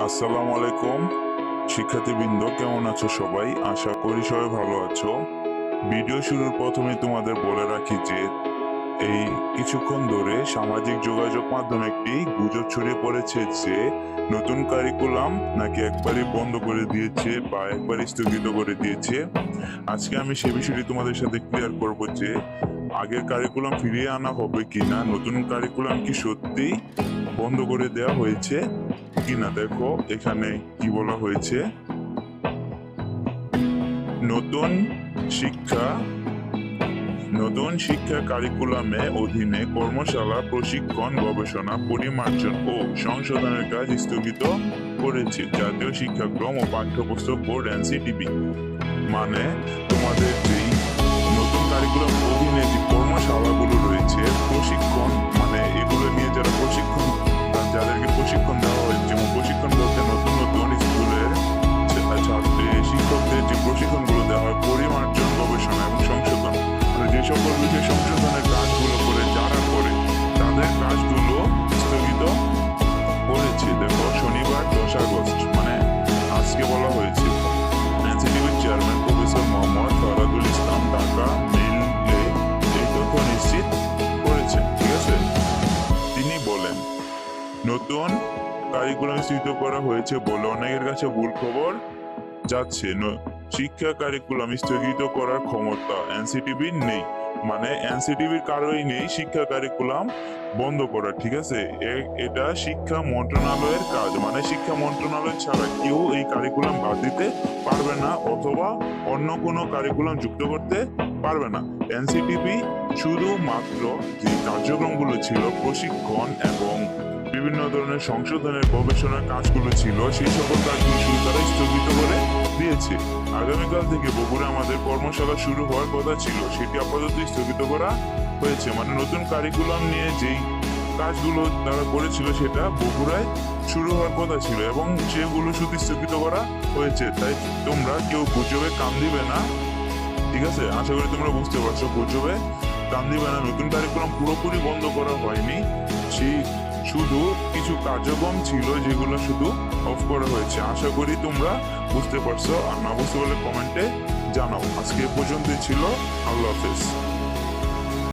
আসসালামু আলাইকুম শিক্ষার্থীবৃন্দ, কেমন আছো সবাই? আশা করি সবাই ভালো আছো। ভিডিও শুরুর প্রথমে তোমাদের বলে রাখি যে এই কিছুক্ষণ ধরে সামাজিক যোগাযোগ মাধ্যমে একটি গুজব ছড়িয়ে পড়েছে যে নতুন কারিকুলাম নাকি একবারই বন্ধ করে দিয়েছে বা একবারই স্থগিত করে দিয়েছে। আজকে আমি সে বিষয়টি তোমাদের সাথে ক্লিয়ার করব যে আগের কারিকুলাম ফিরিয়ে আনা হবে কিনা, নতুন কারিকুলাম কি সত্যি বন্ধ করে দেওয়া হয়েছে কিনা। দেখো এখানে কি বলা হয়েছে, নতুন শিক্ষা নতুন শিক্ষা কারিকুলামে অধীনে কর্মশালা, প্রশিক্ষণ, গবেষণা, পরিমার্জন ও সংশোধনের কাজ স্থগিত করেছে জাতীয় শিক্ষাক্রম ও পাঠ্যপুস্তক বোর্ড এনসিটিবি। মানে তোমাদের যেই নতুন কারিকুলাম অধীনে যে কর্মশালাগুলো রয়েছে, প্রশিক্ষণ মানে এগুলো নিয়ে যারা প্রশিক্ষণ, যাদেরকে প্রশিক্ষণ দেওয়া হয়, যেমন প্রশিক্ষণ বলতে নতুন নতুন স্কুলের ছাত্রী শিক্ষকদের যে প্রশিক্ষণগুলো দেওয়া হয়, পরিমার্জন, গবেষণা এবং সংশোধন, যে সকল বিষয় সংশোধনের কাজগুলো করে যারা করে তাদের কাজগুলো স্থগিত করেছে। দেখো শনিবার 10 আগস্ট মানে আজকে বলা হয়েছে এনসিটিভির চেয়ারম্যান প্রফেসর মোহাম্মদ ফরাদুল ইসলাম ঢাকা মেইলে এই তথ্য নিশ্চিত করেছেন। ঠিক আছে, তিনি বলেন নতুন কারিকুলাম স্থগিত করা হয়েছে বলে অনেকের কাছে ভুল খবর যাচ্ছে। শিক্ষা কারিকুলাম স্থগিত করার ক্ষমতা এনসিটিভির নেই, মানে এনসিটিভির কারোই নেই শিক্ষা কারিকুলাম বন্ধ করার। ঠিক আছে, এটা শিক্ষা মন্ত্রণালয়ের কাজ, মানে শিক্ষা মন্ত্রণালয় ছাড়া কেউ এই কারিকুলাম বাদ দিতে পারবে না অথবা অন্য কোনো কারিকুলাম যুক্ত করতে পারবে না। এনসিটিভি শুধুমাত্র যে কার্যক্রমগুলো ছিল, প্রশিক্ষণ এবং বিভিন্ন ধরনের সংশোধনের গবেষণার কাজগুলো ছিল, সেই সকল কাজগুলো শুধু তারা স্থগিত করে দিয়েছে। আগামীকাল থেকে বগুড়া আমাদের কর্মশালা শুরু হওয়ার কথা ছিল, সেটি আপাতত স্থগিত করা হয়েছে। মানে নতুন কারিকুলাম নিয়ে যেই কাজগুলো তারা করেছিল সেটা বগুড়ায় শুরু হওয়ার কথা ছিল এবং সেগুলো শুধু স্থগিত করা হয়েছে। তাই তোমরা কেউ গুজবে কান দিবে না। ঠিক আছে, আশা করি তোমরা বুঝতে পারছো, গুজবে কান দিবে না। নতুন কারিকুলাম পুরোপুরি বন্ধ করা হয়নি, সেই শুধু কিছু কার্যক্রম ছিল যেগুলো শুধু অফ করা হয়েছে। আশা করি তোমরা বুঝতে পারছো, আর না বুঝতে পারলে কমেন্টে জানাও। আজকে এ পর্যন্তই ছিল। আল্লাহ হাফেজ।